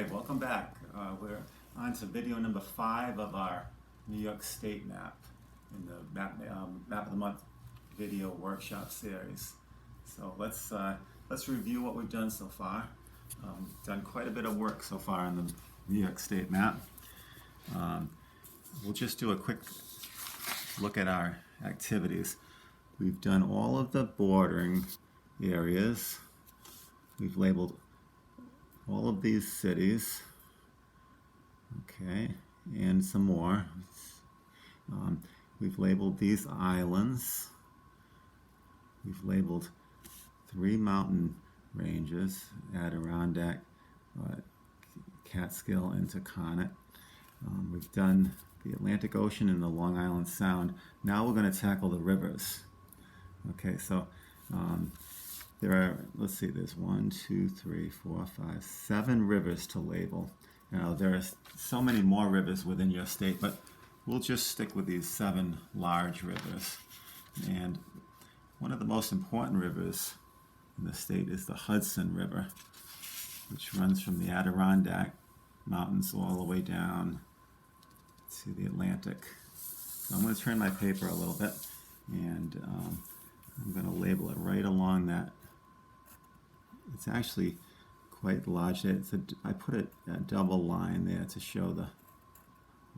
right, welcome back. We're on to video number 5 of our New York State map in the map of the Month video workshop series. So let's review what we've done so far. Done quite a bit of work so far on the New York State map. We'll just do a quick look at our activities. We've done all of the bordering areas. We've labeled all of these cities, okay, and some more. We've labeled these islands. We've labeled 3 mountain ranges: Adirondack, Catskill, and Taconic. We've done the Atlantic Ocean and the Long Island Sound. Now we're going to tackle the rivers. Okay, so there are, let's see, there's 1, 2, 3, 4, 5, 7 rivers to label. Now there are so many more rivers within your state, but we'll just stick with these 7 large rivers. And one of the most important rivers in the state is the Hudson River, which runs from the Adirondack Mountains all the way down to the Atlantic. So I'm going to turn my paper a little bit, and I'm going to label it right along that. It's actually quite large. I put a double line there to show the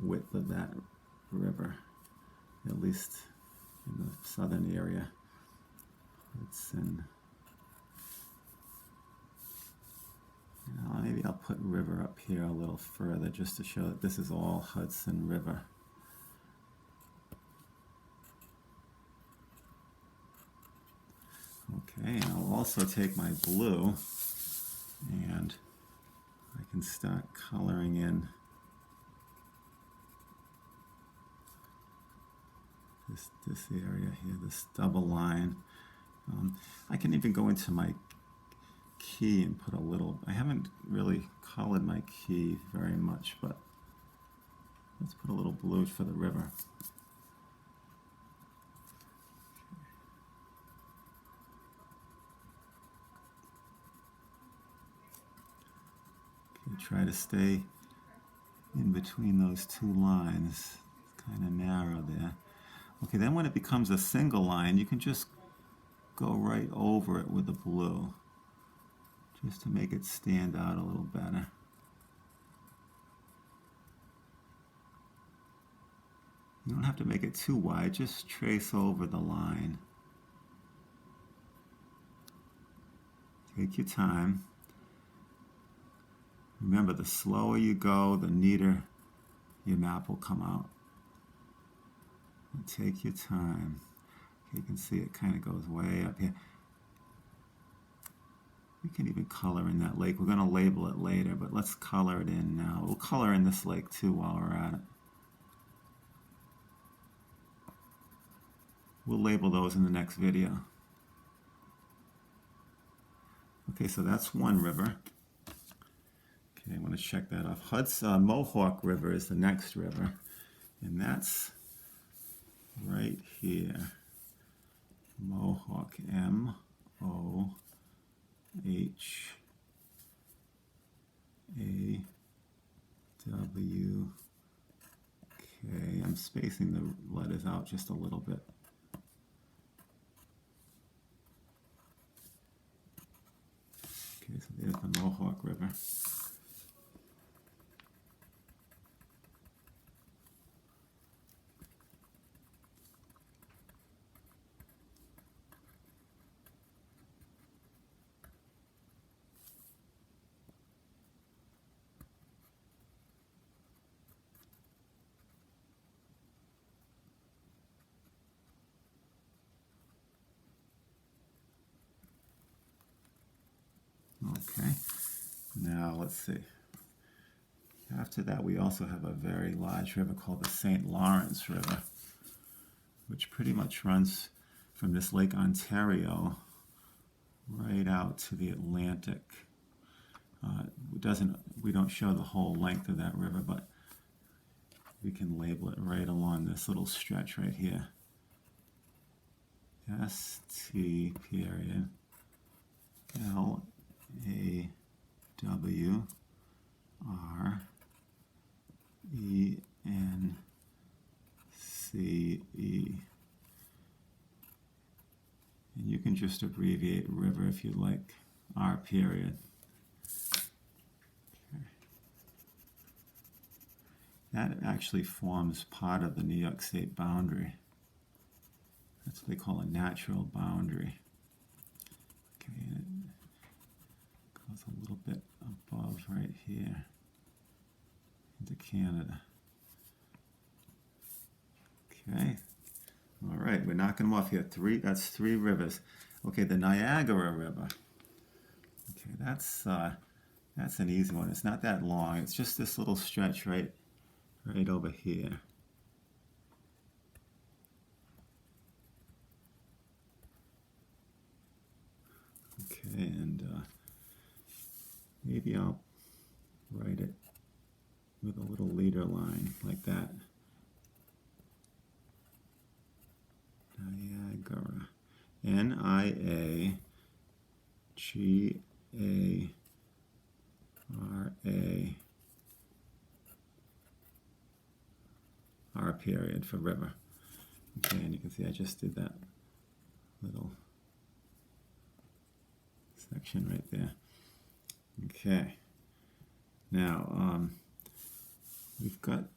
width of that river, at least in the southern area. Maybe I'll put river up here a little further just to show that this is all Hudson River. Okay, and I'll also take my blue and I can start coloring in this area here, this double line. I can even go into my key and put a little, I haven't really colored my key very much, but let's put a little blue for the river. Try to stay in between those 2 lines. It's kind of narrow there. Okay, then when it becomes a single line, you can just go right over it with the blue, just to make it stand out a little better. You don't have to make it too wide, just trace over the line. Take your time. Remember, the slower you go, the neater your map will come out. And take your time. Okay, you can see it kind of goes way up here. We can even color in that lake. We're going to label it later, but let's color it in now. We'll color in this lake too while we're at it. We'll label those in the next video. Okay, so that's one river. Okay, I want to check that off. Mohawk River is the next river, and that's right here. Mohawk, M-O-H-A-W-K. I'm spacing the letters out just a little bit. Okay, so there's the Mohawk River. Okay, now let's see. After that, we also have a very large river called the St. Lawrence River, which pretty much runs from this Lake Ontario right out to the Atlantic. We don't show the whole length of that river, but we can label it right along this little stretch right here. S-T period L-A-W R E N C E. And you can just abbreviate river if you like, R period. Okay. That actually forms part of the New York State boundary. That's what they call a natural boundary. Okay, and it goes a little bit above right here into Canada. Okay. All right, we're knocking them off here. That's three rivers. Okay, the Niagara River. Okay, that's an easy one. It's not that long. It's just this little stretch right over here. Okay, and maybe I'll write it with a little leader line like that. Niagara. Niagara. R period for river. Okay, and you can see I just did that little section right there. Okay. Now, we've got,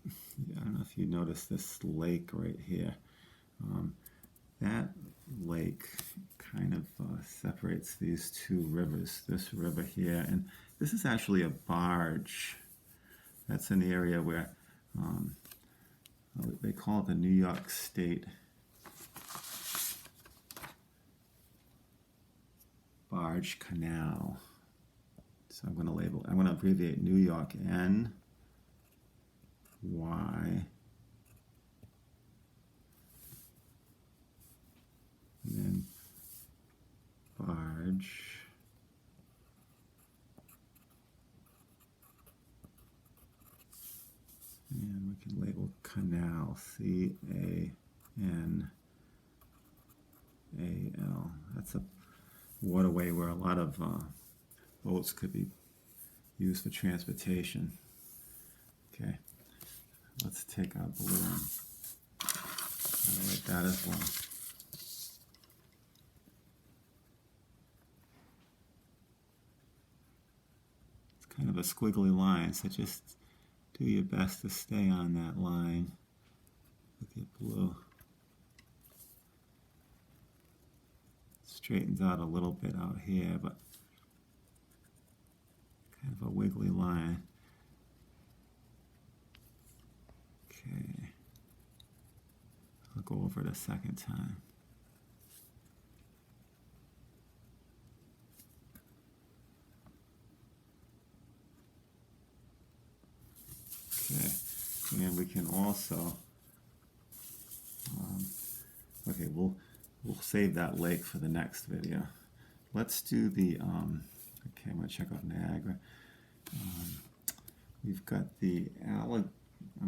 I don't know if you noticed this lake right here. That lake kind of separates these two rivers, this river here, and this is actually a barge. That's an area where they call it the New York State Barge Canal. So I'm going to abbreviate New York, N Y, and then barge, and we can label canal, C-A-N-A-L. That's a waterway where a lot of boats could be used for transportation. Okay, let's take our blue one. I'll write that as well. It's kind of a squiggly line, so just do your best to stay on that line with your blue. Straightens out a little bit out here, but kind of a wiggly line. Okay, I'll go over it a second time. Okay, and we can also, okay, we'll save that lake for the next video. Let's do the, okay, I'm going to check out Niagara. We've got the I'm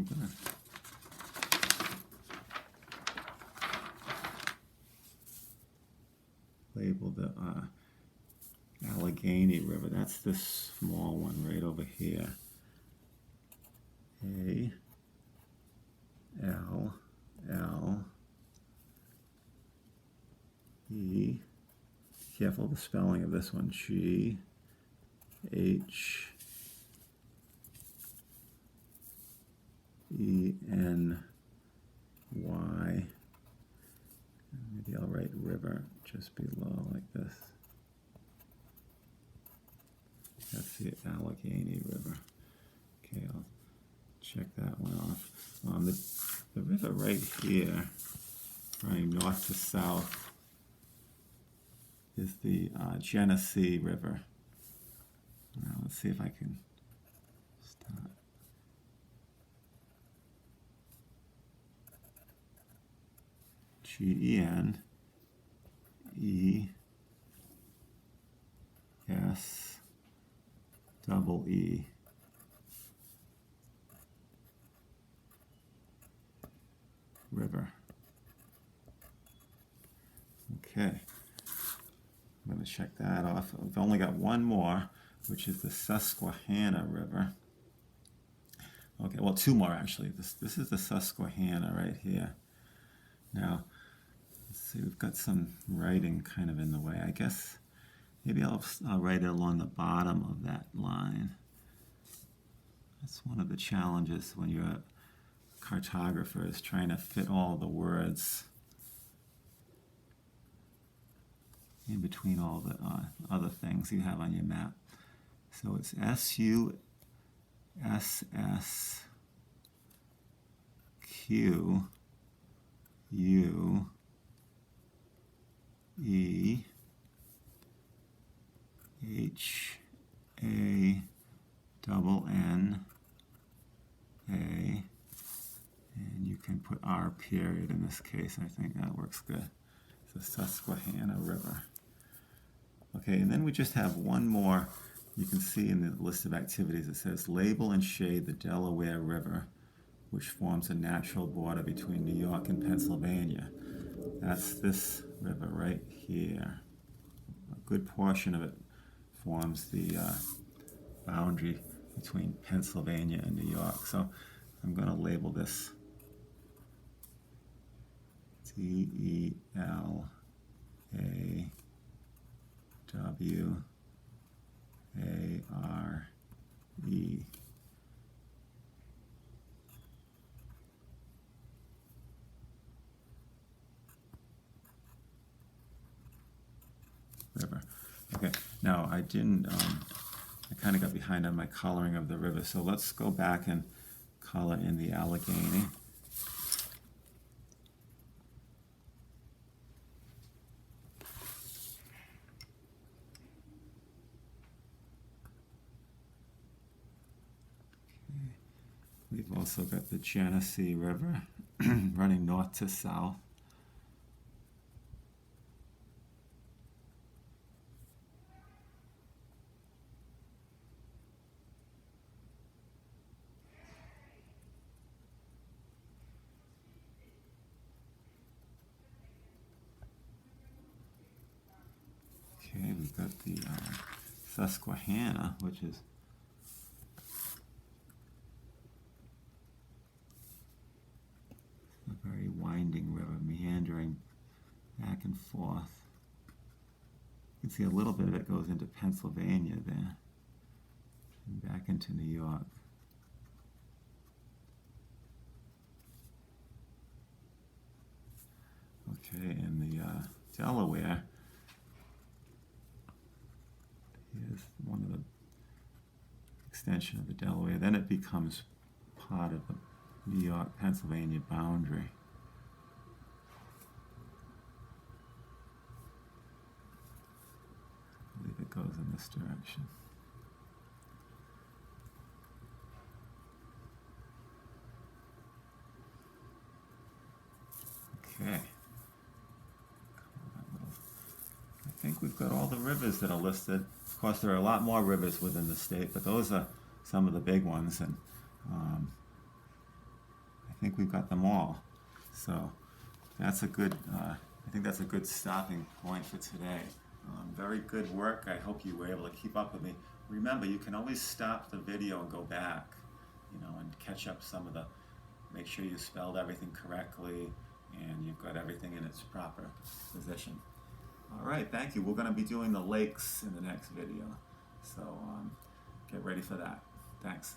going to label the Allegheny River. That's this small one right over here. A-L-L-E. Careful the spelling of this one. G-H-E-N-Y. Maybe I'll write river just below like this. That's the Allegheny River. Okay, I'll check that one off. The river right here, running north to south, is the Genesee River. Now let's see if I can start. G-E-N-E-S-E-E. River. Okay, I'm going to check that off. I've only got one more. which is the Susquehanna River. Okay, well, two more actually. This is the Susquehanna right here. Now, let's see, we've got some writing kind of in the way. I guess maybe I'll write it along the bottom of that line. That's one of the challenges when you're a cartographer, is trying to fit all the words in between all the other things you have on your map. So it's SUSQUEUEHANNA, and you can put R period in this case. I think that works good. The Susquehanna River. Okay, and then we just have one more. You can see in the list of activities it says label and shade the Delaware River, which forms a natural border between New York and Pennsylvania. That's this river right here. A good portion of it forms the boundary between Pennsylvania and New York. So I'm going to label this DELAWARE River. Okay, now I didn't, I kind of got behind on my coloring of the river, so let's go back and color in the Allegheny. We've also got the Genesee River running north to south. Okay, we've got the Susquehanna, which is a very winding river, meandering back and forth. You can see a little bit of it goes into Pennsylvania there, and back into New York. Okay, and the Delaware, here's one of the extension of the Delaware. Then it becomes part of the New York-Pennsylvania boundary. I believe it goes in this direction. Okay. I think we've got all the rivers that are listed. Of course, there are a lot more rivers within the state, but those are some of the big ones, and I think we've got them all. So that's a good, I think that's a good stopping point for today. Very good work. I hope you were able to keep up with me. Remember, you can always stop the video and go back, and catch up some of the, make sure you spelled everything correctly and you've got everything in its proper position. All right, thank you. We're going to be doing the lakes in the next video, so get ready for that. Thanks.